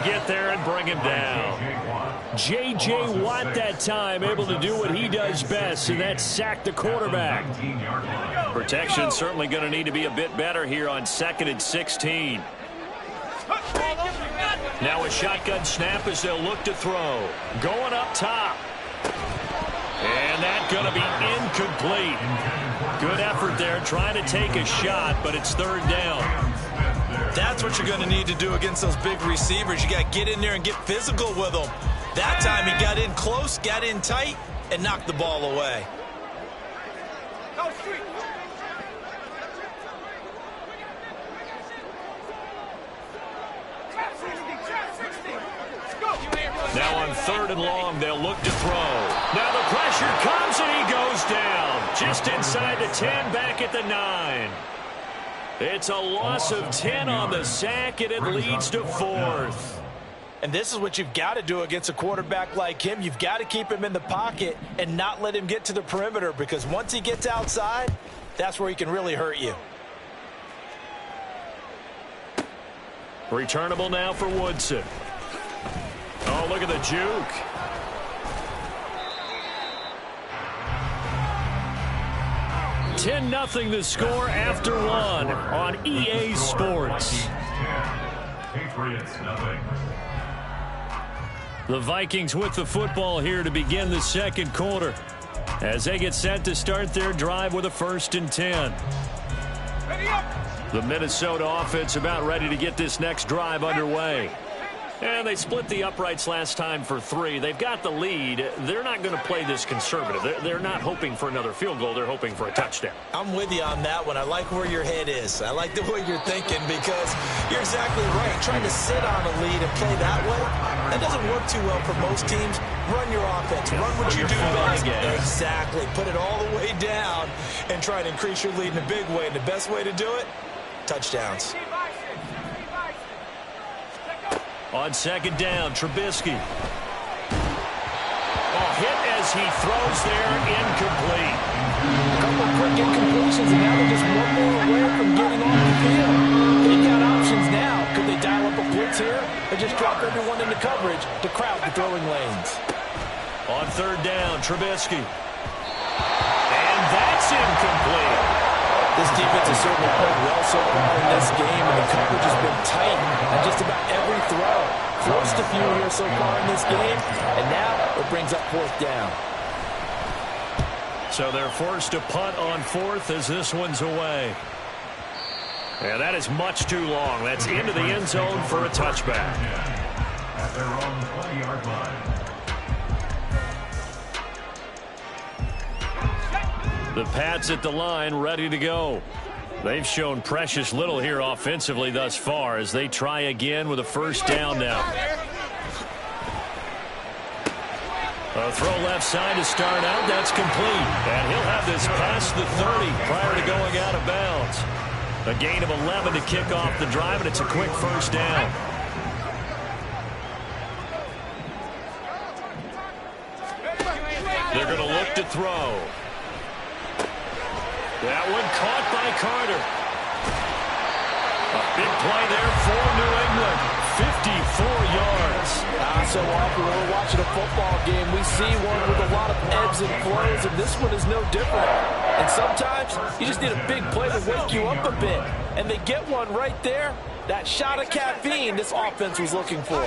get there and bring him down. J.J. Watt that time able to do what he does best, and that's sack the quarterback. Protection certainly going to need to be a bit better here on 2nd and 16. Now a shotgun snap as they'll look to throw. Going up top. And that's going to be incomplete. Good effort there trying to take a shot, but it's 3rd down. That's what you're going to need to do against those big receivers. You got to get in there and get physical with them. That time he got in close, got in tight, and knocked the ball away. Now on 3rd and long, they'll look to throw. Now the pressure comes and he goes down. Just inside the 10, back at the 9. It's a loss of 10 on the sack, and it leads to 4th. And this is what you've got to do against a quarterback like him. You've got to keep him in the pocket and not let him get to the perimeter, because once he gets outside, that's where he can really hurt you. Returnable now for Woodson. Oh, look at the juke. $10-0 the score after 1 on EA Sports. Patriots, nothing. The Vikings with the football here to begin the 2nd quarter as they get set to start their drive with a 1st and 10. The Minnesota offense about ready to get this next drive underway. And they split the uprights last time for 3. They've got the lead. They're not going to play this conservative. They're not hoping for another field goal. They're hoping for a touchdown. I'm with you on that one. I like where your head is. I like the way you're thinking, because you're exactly right. Trying to sit on a lead and play that way, that doesn't work too well for most teams. Run your offense. Run what you do best. Exactly. Put it all the way down and try to increase your lead in a big way. And the best way to do it, touchdowns. On 2nd down, Trubisky. Oh, hit as he throws there, incomplete. A couple of quick incompletions, and now they're just one more away from getting off the field. They've got options now. Could they dial up a blitz here, or just drop everyone into coverage to crowd the throwing lanes? On 3rd down, Trubisky. And that's incomplete. This defense has certainly played well so far in this game, and the coverage has been tight on just about every throw. Forced a few here so far in this game, and now it brings up 4th down. So they're forced to punt on 4th as this one's away. Yeah, that is much too long. That's into the end zone for a touchback. At their own 20-yard line. The Pats at the line, ready to go. They've shown precious little here offensively thus far as they try again with a 1st down now. A throw left side to start out. That's complete. And he'll have this past the 30 prior to going out of bounds. A gain of 11 to kick off the drive, and it's a quick 1st down. They're going to look to throw. That one caught by Carter. A big play there for New England. 54 yards. So often when we're watching a football game, we see one with a lot of ebbs and flows, and this one is no different. And sometimes you just need a big play to wake you up a bit. And they get one right there. That shot of caffeine this offense was looking for.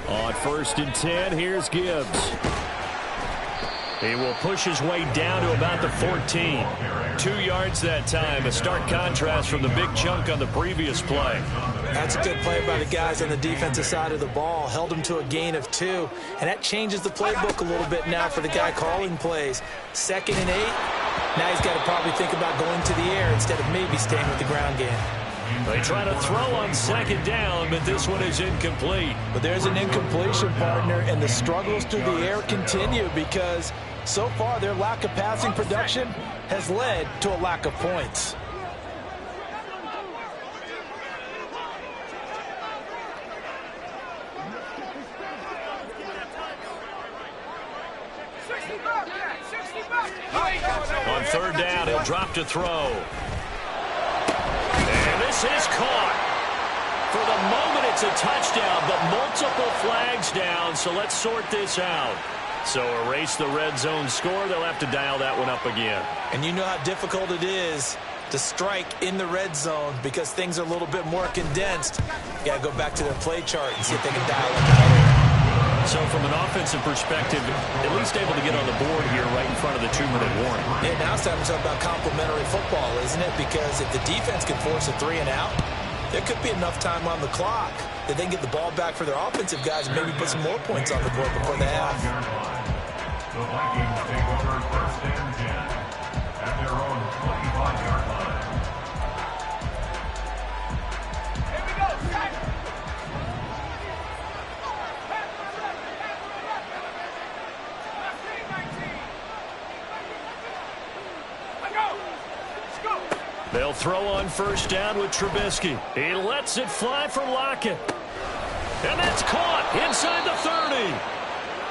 On 1st and 10, here's Gibbs. He will push his way down to about the 14. 2 yards that time. A stark contrast from the big chunk on the previous play. That's a good play by the guys on the defensive side of the ball. Held them to a gain of 2. And that changes the playbook a little bit now for the guy calling plays. 2nd and 8. Now he's got to probably think about going to the air instead of maybe staying with the ground game. They try to throw on 2nd down, but this one is incomplete. But there's an incompletion, partner, and the struggles through the air continue because so far their lack of passing production has led to a lack of points. On 3rd down, he'll drop to throw. And this is caught. For the moment, it's a touchdown, but multiple flags down, so let's sort this out. So erase the red zone score. They'll have to dial that one up again. And you know how difficult it is to strike in the red zone because things are a little bit more condensed. You got to go back to their play chart and see if they can dial it out. So from an offensive perspective, at least able to get on the board here right in front of the 2-minute warning. Yeah, now it's time to talk about complementary football, isn't it? Because if the defense can force a 3 and out, there could be enough time on the clock that they can get the ball back for their offensive guys and maybe put some more points on the board before the half. The Vikings take over 1st and 10 at their own 25-yard line. Here we go, Jack. They'll throw on 1st down with Trubisky. He lets it fly for Lockett. And that's caught inside the 30.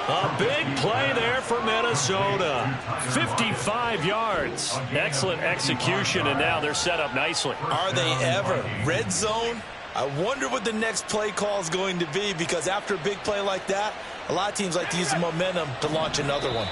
A big play there for Minnesota. 55 yards. Excellent execution, and now they're set up nicely. Are they ever? Red zone? I wonder what the next play call is going to be, because after a big play like that, a lot of teams like to use the momentum to launch another one.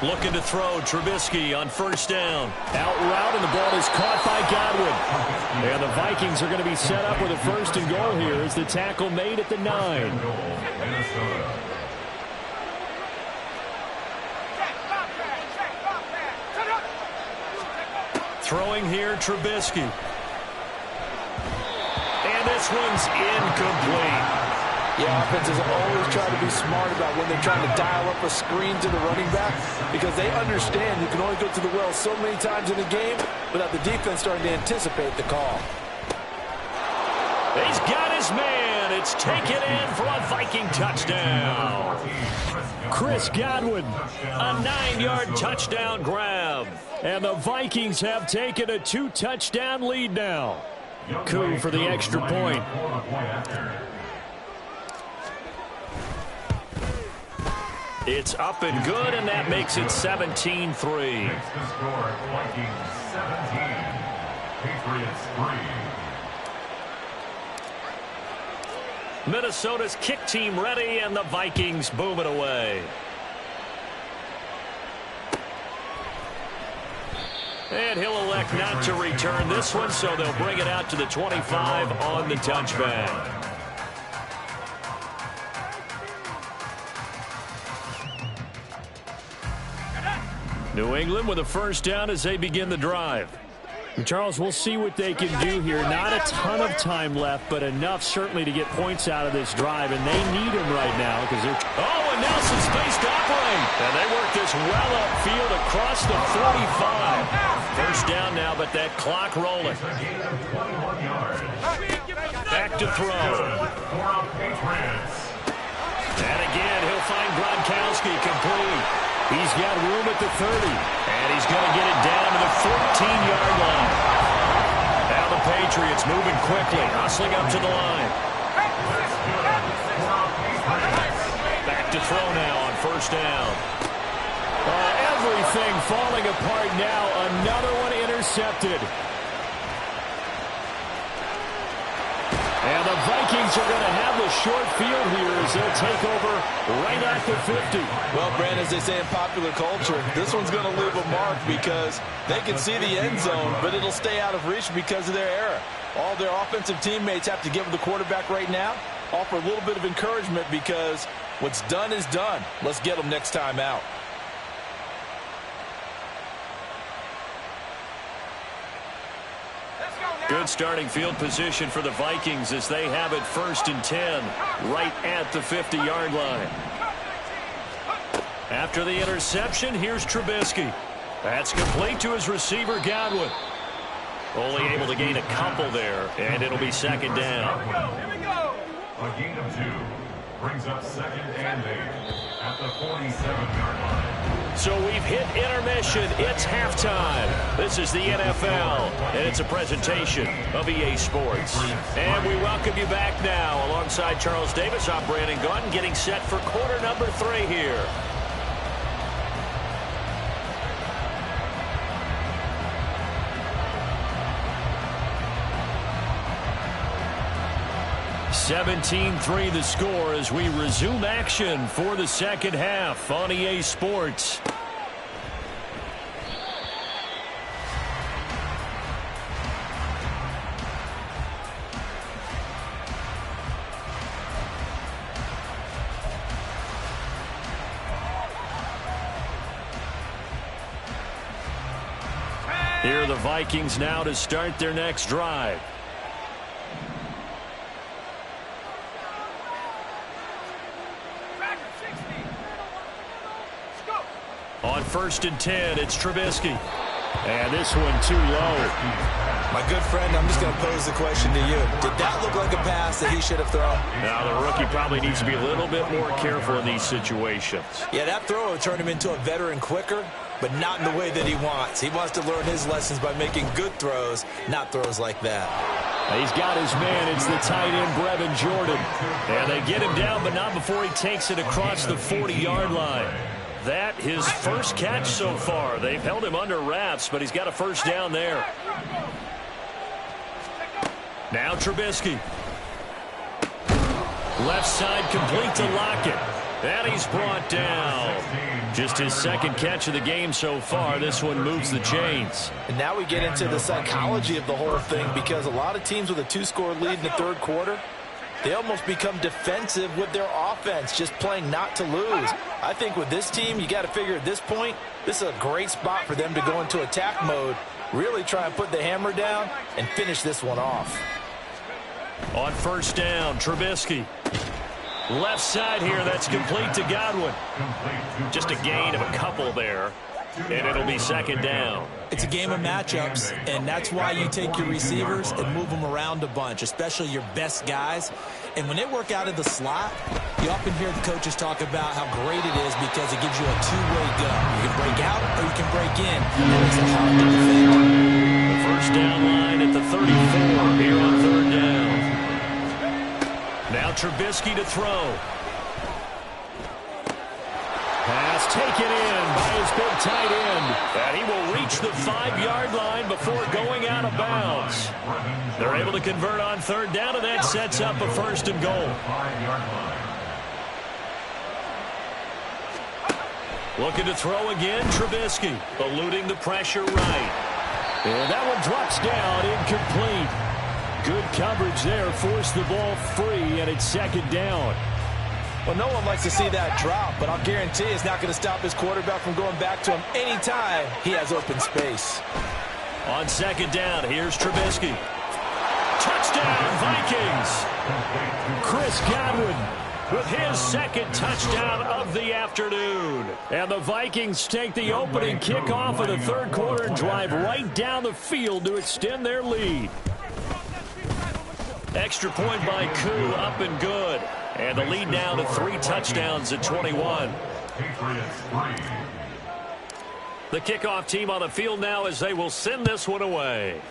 Looking to throw, Trubisky on 1st down. Out route, and the ball is caught by Godwin. And the Vikings are going to be set up with a 1st and goal here as the tackle made at the 9. Throwing here, Trubisky. And this one's incomplete. Yeah, offenses always try to be smart about when they're trying to dial up a screen to the running back, because they understand you can only go to the well so many times in a game without the defense starting to anticipate the call. He's got his man. It's taken in for a Viking touchdown. Chris Godwin, a 9-yard touchdown grab. And the Vikings have taken a 2-touchdown lead now. Coup for the extra point. It's up and good, and that makes it 17-3. Makes the score Vikings 17, Patriots 3. Minnesota's kick team ready, and the Vikings boom it away. And he'll elect not to return this one, so they'll bring it out to the 25 on the touchback. New England with a 1st down as they begin the drive. Charles, we'll see what they can do here. Not a ton of time left, but enough certainly to get points out of this drive, and they need them right now because they're... Oh, and now some space to operate. And they work this well upfield across the 45. 1st down now, but that clock rolling. Back to throw. And again, he'll find Gronkowski complete. He's got room at the 30, and he's going to get it down to the 14-yard line. Now the Patriots moving quickly, hustling up to the line. Back to throw now on 1st down. Everything falling apart now. Another one intercepted. And the Vikings are going to have the short field here as they'll take over right at the 50. Well, Brandon, as they say in popular culture, this one's going to leave a mark because they can see the end zone, but it'll stay out of reach because of their error. All their offensive teammates have to give the quarterback right now, offer a little bit of encouragement because what's done is done. Let's get them next time out. Good starting field position for the Vikings as they have it 1st and 10 right at the 50-yard line. After the interception, here's Trubisky. That's complete to his receiver, Godwin. Only able to gain a couple there, and it'll be 2nd down. A gain of 2. brings up 2nd and 8 at the 47-yard line. So we've hit intermission. It's halftime. This is the NFL, and it's a presentation of EA Sports. And we welcome you back now. Alongside Charles Davis, I'm Brandon Gaudin, getting set for quarter number 3 here. (17-3) the score as we resume action for the second half on EA Sports. Here are the Vikings now to start their next drive. On 1st and 10, it's Trubisky. And this one too low. My good friend, I'm just going to pose the question to you. Did that look like a pass that he should have thrown? Now, the rookie probably needs to be a little bit more careful in these situations. Yeah, that throw would turn him into a veteran quicker, but not in the way that he wants. He wants to learn his lessons by making good throws, not throws like that. He's got his man. It's the tight end, Brevin Jordan. And they get him down, but not before he takes it across the 40-yard line. That his first catch so far. They've held him under wraps, but he's got a first down there. Now Trubisky. Left side complete to Lockett. And he's brought down. Just his second catch of the game so far. This one moves the chains. And now we get into the psychology of the whole thing, because a lot of teams with a 2-score lead in the third quarter, they almost become defensive with their offense, just playing not to lose. I think with this team, you got to figure at this point, this is a great spot for them to go into attack mode, really try and put the hammer down and finish this one off. On 1st down, Trubisky. Left side here, that's complete to Godwin. Just a gain of a couple there, and it'll be 2nd down. It's a game of matchups, and that's why you take your receivers and move them around a bunch, especially your best guys. And when they work out of the slot, you often hear the coaches talk about how great it is because it gives you a two-way go. You can break out or you can break in. That makes it hard to defend. The first down line at the 34 here on 3rd down. Now Trubisky to throw. Pass taken in by his big tight end. And he will reach the 5-yard line before going out of bounds. They're able to convert on 3rd down, and that sets up a 1st and goal. Looking to throw again, Trubisky. Eluding the pressure right. And that one drops down, incomplete. Good coverage there, forced the ball free, and it's 2nd down. Well, no one likes to see that drop, but I'll guarantee it's not going to stop his quarterback from going back to him anytime he has open space. On 2nd down, here's Trubisky. Touchdown, Vikings! Chris Godwin with his 2nd touchdown of the afternoon. And the Vikings take the opening kickoff of the 3rd quarter and drive right down the field to extend their lead. Extra point by Koo, up and good. And the lead now to 3 touchdowns at 21. The kickoff team on the field now as they will send this one away.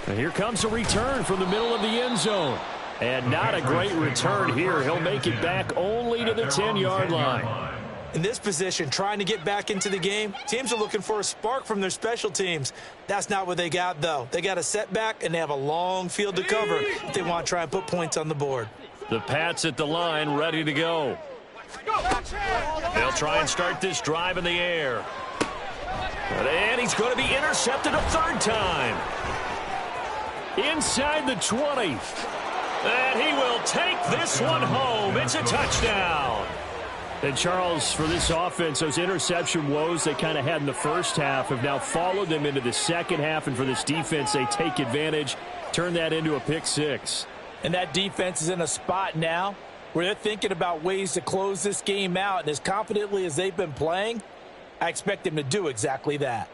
And here comes a return from the middle of the end zone. And not a great return here. He'll make it back only to the 10-yard line. In this position, trying to get back into the game, teams are looking for a spark from their special teams. That's not what they got, though. They got a setback, and they have a long field to cover if they want to try and put points on the board. The Pats at the line, ready to go. They'll try and start this drive in the air. And he's going to be intercepted a 3rd time. Inside the 20. And he will take this one home. It's a touchdown. And, Charles, for this offense, those interception woes they kind of had in the first half have now followed them into the second half. And for this defense, they take advantage, turn that into a pick 6. And that defense is in a spot now where they're thinking about ways to close this game out. And as confidently as they've been playing, I expect them to do exactly that.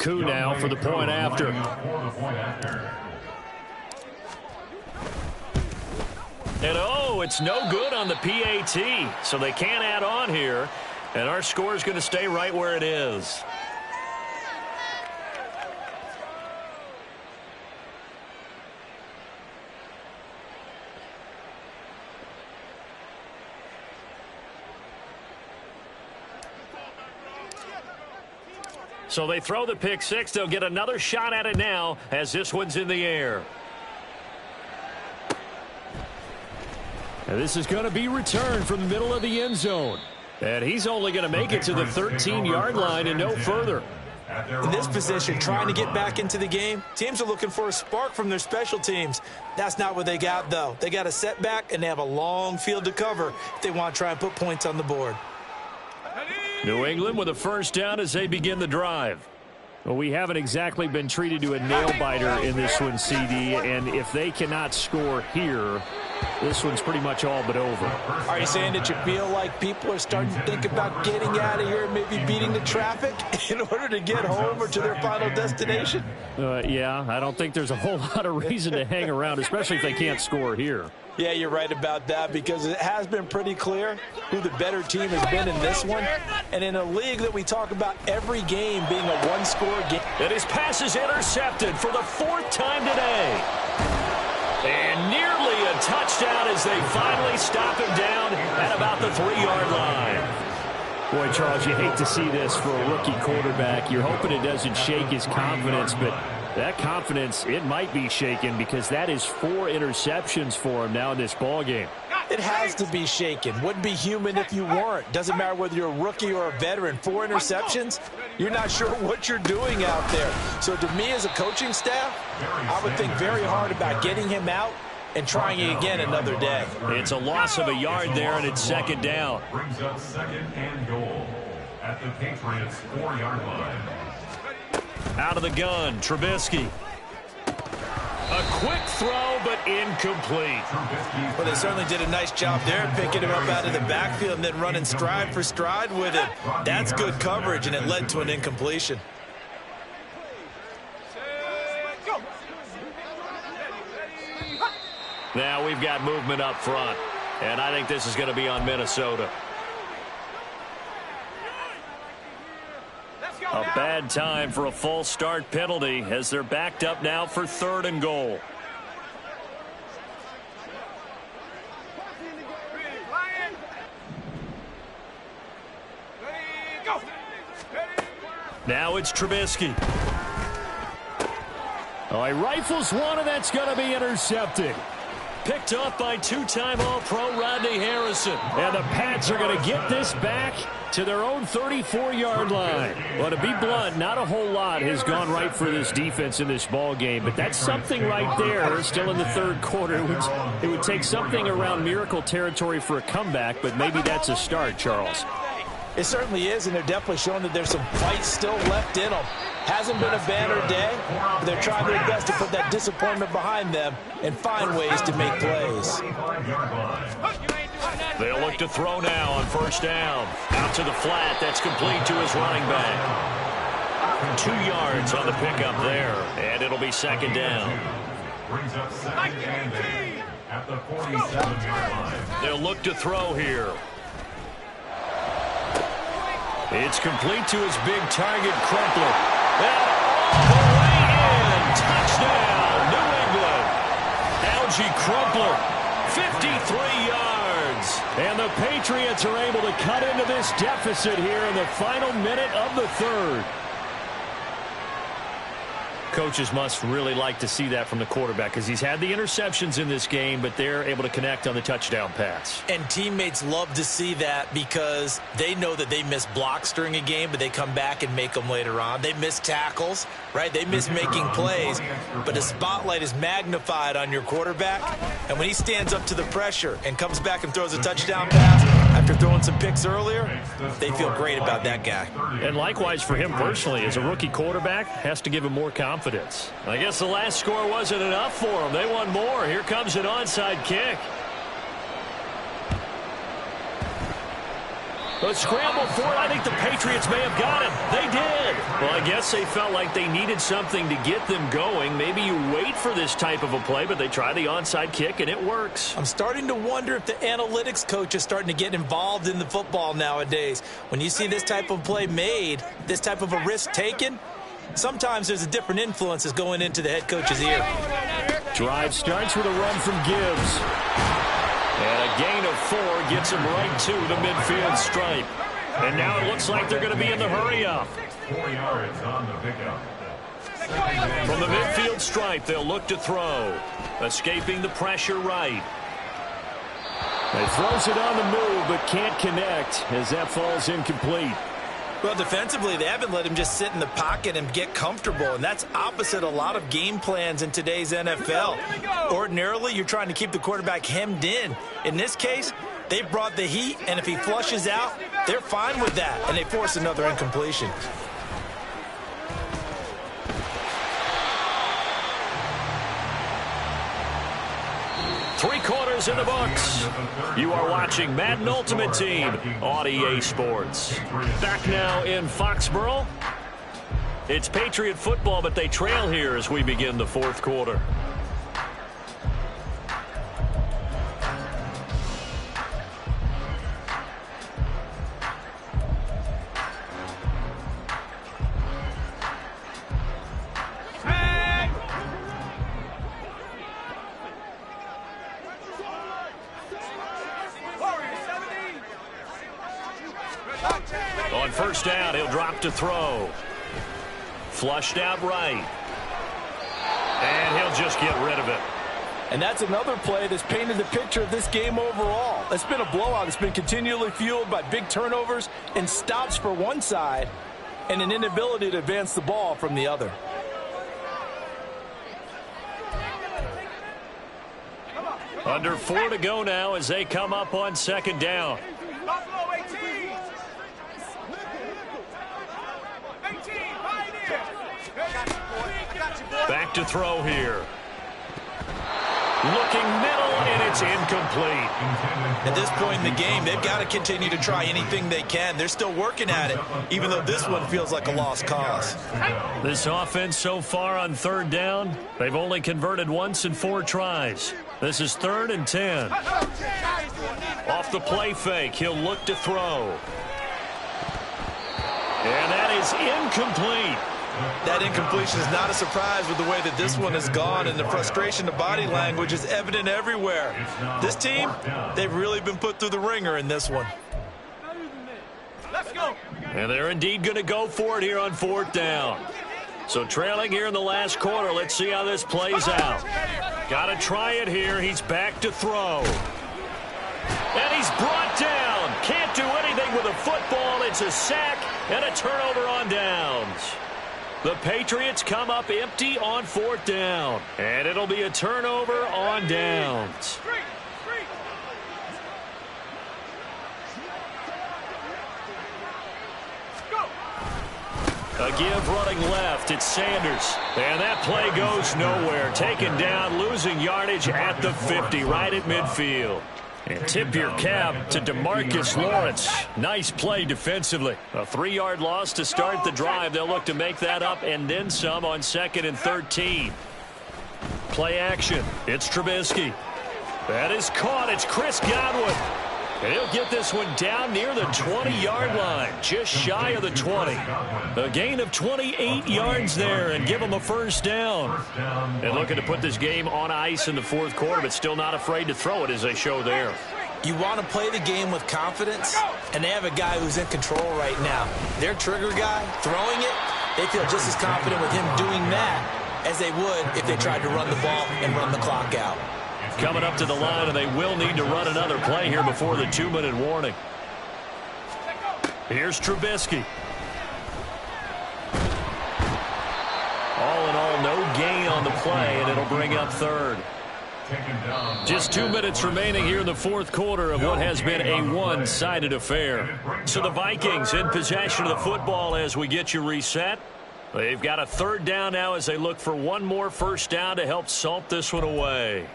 Koo now for the point after. And oh, it's no good on the PAT, so they can't add on here. And our score is going to stay right where it is. So they throw the pick six. They'll get another shot at it now as this one's in the air. And this is going to be returned from the middle of the end zone. And he's only going to make it to the 13-yard line and no further. In this position, trying to get back into the game, teams are looking for a spark from their special teams. That's not what they got, though. They got a setback, and they have a long field to cover if they want to try and put points on the board. New England with a first down as they begin the drive. Well, we haven't exactly been treated to a nail-biter in this one, CD, and if they cannot score here, this one's pretty much all but over. Are you saying that you feel like people are starting to think about getting out of here and maybe beating the traffic in order to get home or to their final destination? Yeah, I don't think there's a whole lot of reason to hang around, especially if they can't score here. Yeah, you're right about that because it has been pretty clear who the better team has been in this one. And in a league that we talk about every game being a one-score game. And his pass is intercepted for the fourth time today. And nearly a touchdown as they finally stop him down at about the 3-yard line. Boy, Charles, you hate to see this for a rookie quarterback. You're hoping it doesn't shake his confidence, but that confidence, it might be shaken because that is 4 interceptions for him now in this ballgame. It has to be shaken. Wouldn't be human if you weren't. Doesn't matter whether you're a rookie or a veteran. 4 interceptions, you're not sure what you're doing out there. So to me as a coaching staff, I would think very hard about getting him out and trying it again another day. It's a loss of a yard there, and it's second down. Brings up second and goal at the Patriots' 4-yard line. Out of the gun, Trubisky. A quick throw, but incomplete. Well, they certainly did a nice job there, picking him up out of the backfield and then running stride for stride with him. That's good coverage, and it led to an incompletion. Now we've got movement up front, and I think this is going to be on Minnesota. A bad time for a false start penalty as they're backed up now for 3rd and goal. Now it's Trubisky. Oh, he rifles one, and that's going to be intercepted. Picked up by 2-time All-Pro Rodney Harrison. And the Pats are going to get this back to their own 34-yard line. Well, to be blunt, not a whole lot has gone right for this defense in this ball game, but that's something right there. Still in the 3rd quarter. It would take something around miracle territory for a comeback, but maybe that's a start, Charles. It certainly is, and they're definitely showing that there's some fight still left in them. Hasn't been a banner day, but they're trying their best to put that disappointment behind them and find ways to make plays. They'll look to throw now on 1st down. Out to the flat. That's complete to his running back. 2 yards on the pickup there, and it'll be 2nd down. Brings up second and 8 at the 47-yard line. They'll look to throw here. It's complete to his big target, Crumpler. And all the way in. Touchdown, New England. Algie Crumpler, 53 yards. And the Patriots are able to cut into this deficit here in the final minute of the 3rd. Coaches must really like to see that from the quarterback because he's had the interceptions in this game, but they're able to connect on the touchdown pass. And teammates love to see that because they know that they miss blocks during a game, but they come back and make them later on. They miss tackles, right? They miss making plays, but the spotlight is magnified on your quarterback. And when he stands up to the pressure and comes back and throws a touchdown pass after throwing some picks earlier, they feel great about that guy. And likewise for him personally, as a rookie quarterback, has to give him more confidence. I guess the last score wasn't enough for them. They want more. Here comes an onside kick. A scramble for it. I think the Patriots may have got him. They did. Well, I guess they felt like they needed something to get them going. Maybe you wait for this type of a play, but they try the onside kick, and it works. I'm starting to wonder if the analytics coach is starting to get involved in the football nowadays. When you see this type of play made, this type of a risk taken, sometimes there's a different influences going into the head coach's ear. Drive starts with a run from Gibbs. And a gain of 4 gets him right to the midfield stripe. And now it looks like they're going to be in the hurry-up. 4 yards on the pickup. From the midfield stripe, they'll look to throw. Escaping the pressure right. He throws it on the move, but can't connect as that falls incomplete. Well, defensively, they haven't let him just sit in the pocket and get comfortable, and that's opposite a lot of game plans in today's NFL. Ordinarily, you're trying to keep the quarterback hemmed in. In this case, they brought the heat, and if he flushes out, they're fine with that, and they force another incompletion. Three-quarters in the books. You are watching Madden Ultimate Team on EA Sports. Back now in Foxborough. It's Patriot football, but they trail here as we begin the fourth quarter. On first down, he'll drop to throw. Flushed out right. And he'll just get rid of it. And that's another play that's painted the picture of this game overall. It's been a blowout. It's been continually fueled by big turnovers and stops for one side and an inability to advance the ball from the other. Under 4 to go now as they come up on second down. Buffalo 18. 18, Pioneer. Back to throw here. Looking middle, and it's incomplete. At this point in the game, they've got to continue to try anything they can. They're still working at it, even though this one feels like a lost cause. This offense so far on third down, they've only converted once in 4 tries. This is 3rd and 10. Off the play fake, he'll look to throw. And that is incomplete. That incompletion is not a surprise with the way that this one has gone, and the frustration of body language is evident everywhere. This team, they've really been put through the ringer in this one. Let's go. And they're indeed going to go for it here on 4th down. So trailing here in the last quarter, let's see how this plays out. Got to try it here. He's back to throw. And he's brought down. Can't do anything with a football. It's a sack and a turnover on downs. The Patriots come up empty on 4th down. And it'll be a turnover on downs. A give running left. It's Sanders. And that play goes nowhere. Taken down, losing yardage at the 50, right at midfield. And tip your cap to DeMarcus Lawrence. Nice play defensively. A 3-yard loss to start the drive. They'll look to make that up and then some on 2nd and 13. Play action. It's Trubisky. That is caught. It's Chris Godwin. And he'll get this one down near the 20-yard line, just shy of the 20. A gain of 28 yards there and give them a first down. And looking to put this game on ice in the 4th quarter, but still not afraid to throw it as they show there. You want to play the game with confidence, and they have a guy who's in control right now. Their trigger guy, throwing it, they feel just as confident with him doing that as they would if they tried to run the ball and run the clock out. Coming up to the line, and they will need to run another play here before the 2-minute warning. Here's Trubisky. All in all, no gain on the play, and it'll bring up 3rd. Just 2 minutes remaining here in the 4th quarter of what has been a one-sided affair. So the Vikings in possession of the football as we get you reset. They've got a 3rd down now as they look for one more first down to help salt this one away.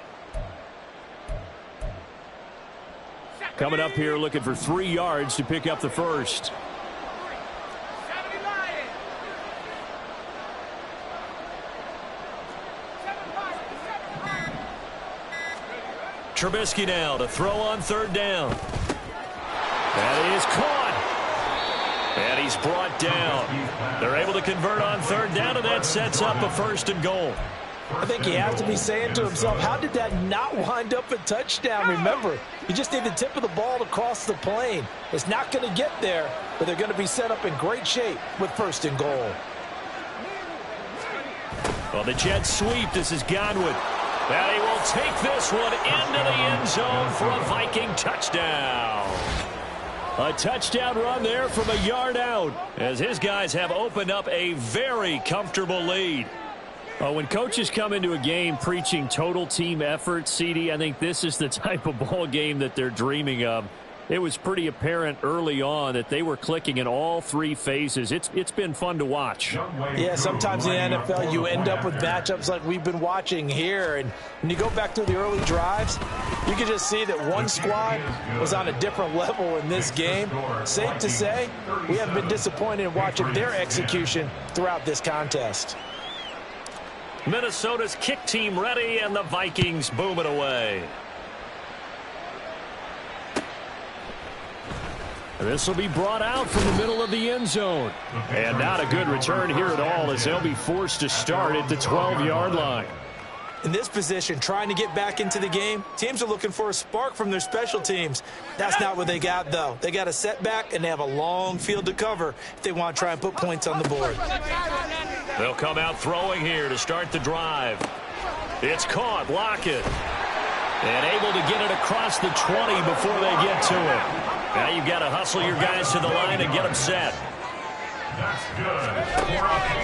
Coming up here looking for 3 yards to pick up the first. Trubisky now to throw on 3rd down. That is caught. And he's brought down. They're able to convert on 3rd down, and that sets up a 1st and goal. I think he has to be saying to himself, how did that not wind up a touchdown? Remember, you just need the tip of the ball to cross the plane. It's not going to get there, but they're going to be set up in great shape with 1st and goal. Well, the jet sweep. This is Godwin. And he will take this one into the end zone for a Viking touchdown. A touchdown run there from a yard out as his guys have opened up a very comfortable lead. When coaches come into a game preaching total team effort, CD, I think this is the type of ball game that they're dreaming of. It was pretty apparent early on that they were clicking in all 3 phases. It's been fun to watch. Yeah, sometimes in the NFL you end up with matchups like we've been watching here. And when you go back to the early drives, you can just see that one squad was on a different level in this game. Safe to say, we haven't been disappointed in watching their execution throughout this contest. Minnesota's kick team ready, and the Vikings boom it away. This will be brought out from the middle of the end zone. And not a good return here at all as they'll be forced to start at the 12-yard line. In this position, trying to get back into the game, teams are looking for a spark from their special teams. That's not what they got, though. They got a setback, and they have a long field to cover if they want to try and put points on the board. They'll come out throwing here to start the drive. It's caught. Lockett. And able to get it across the 20 before they get to it. Now you've got to hustle your guys to the line and get them set.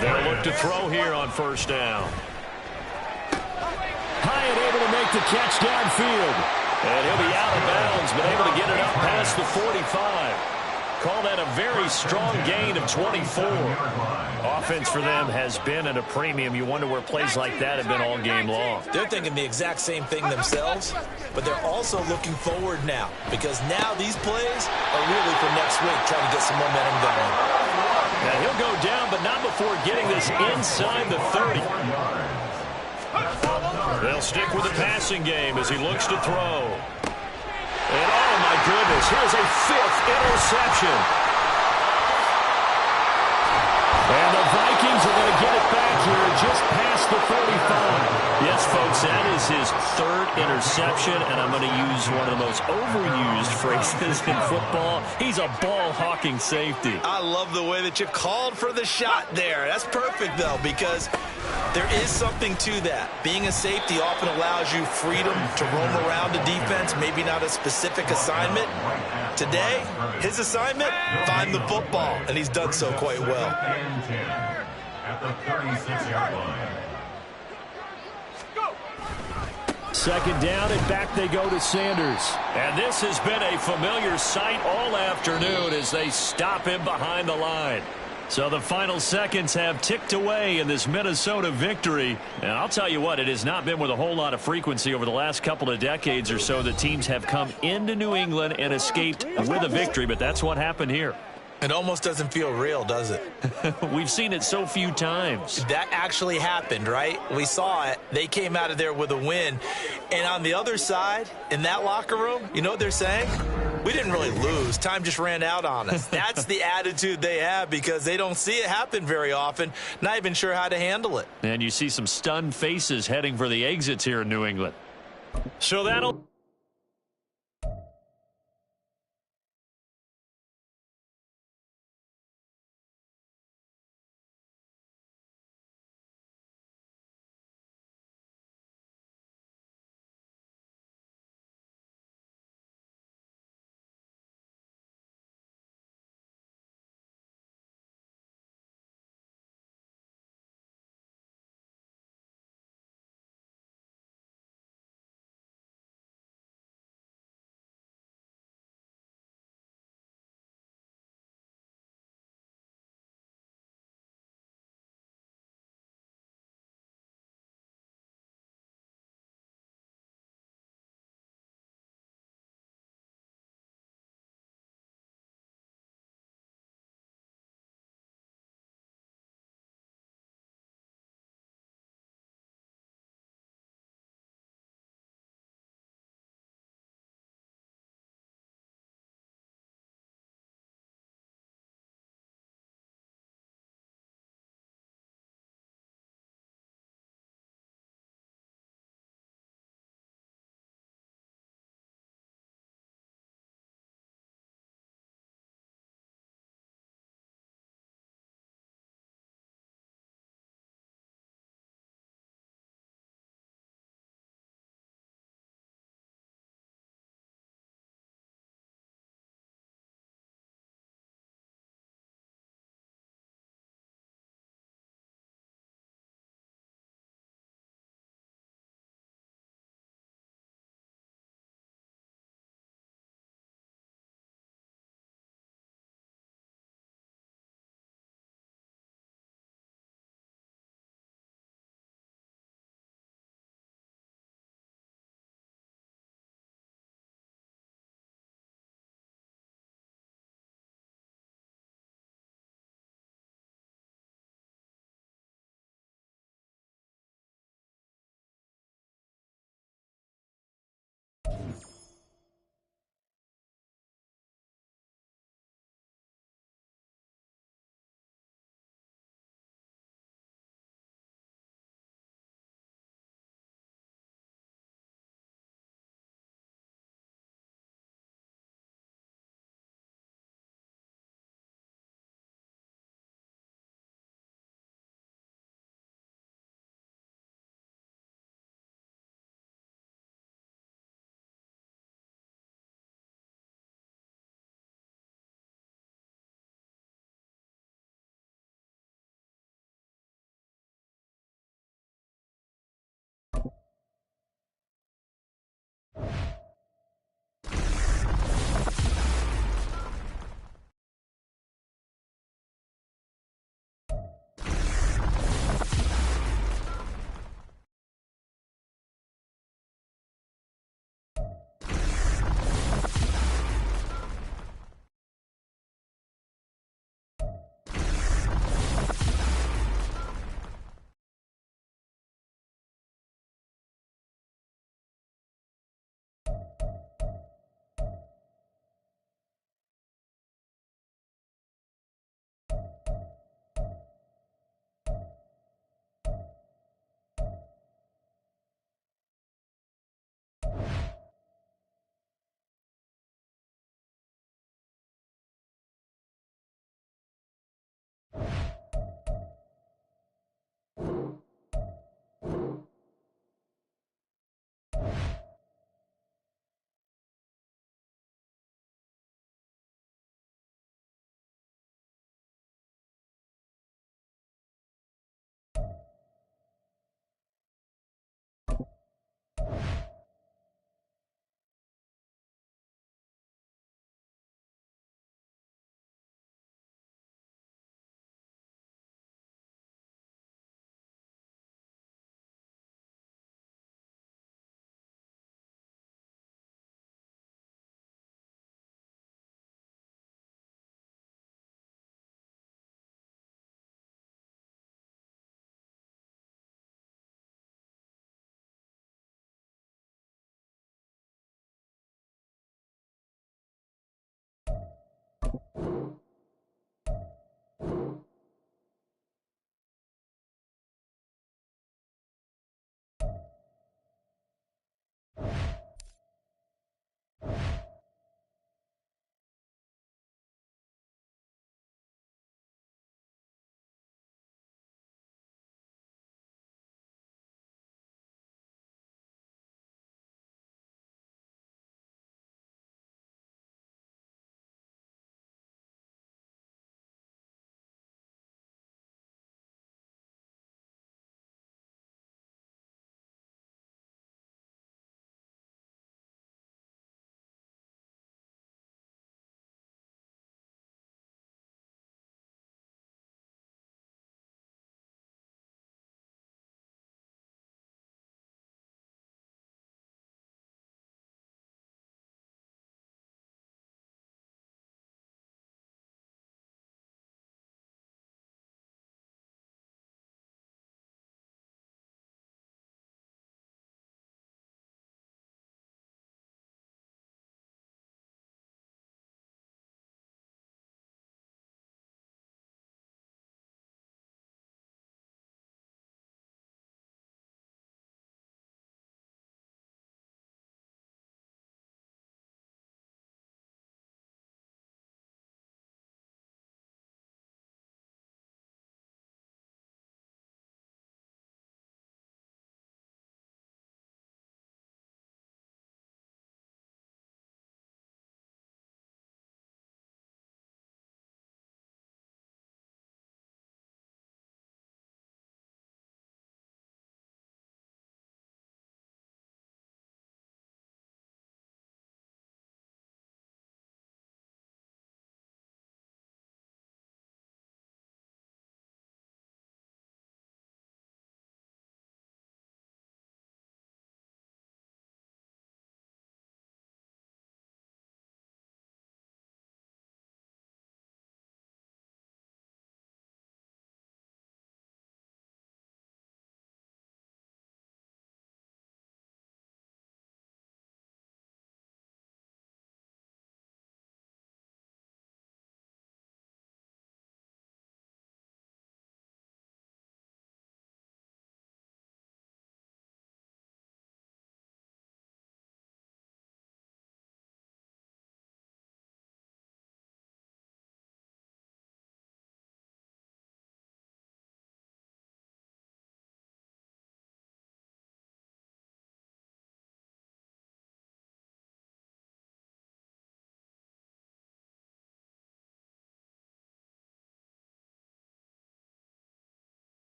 They'll look to throw here on 1st down. Hyatt able to make the catch downfield. And he'll be out of bounds, but able to get it up past the 45. Call that a very strong gain of 24. Offense for them has been at a premium. You wonder where plays like that have been all game long. They're thinking the exact same thing themselves, but they're also looking forward now because now these plays are really for next week, trying to get some momentum going. Now he'll go down, but not before getting this inside the 30. They'll stick with the passing game as he looks to throw. And oh my goodness, here's a 5th interception. And the Vikings are going to get it back here just past the 45. Yes, folks, that is his 3rd interception, and I'm going to use one of the most overused phrases in football. He's a ball-hawking safety. I love the way that you called for the shot there. That's perfect, though, because there is something to that. Being a safety often allows you freedom to roam around the defense, maybe not a specific assignment. Today, his assignment, find the football, and he's done so quite well. At the 36-yard line. 2nd down, and back they go to Sanders. And this has been a familiar sight all afternoon as they stop him behind the line. So the final seconds have ticked away in this Minnesota victory. And I'll tell you what, it has not been with a whole lot of frequency over the last couple of decades or so that teams have come into New England and escaped with a victory, but that's what happened here. It almost doesn't feel real, does it? We've seen it so few times. That actually happened, right? We saw it. They came out of there with a win. And on the other side, in that locker room, you know what they're saying? We didn't really lose. Time just ran out on us. That's the attitude they have because they don't see it happen very often, not even sure how to handle it. And you see some stunned faces heading for the exits here in New England. So that'll...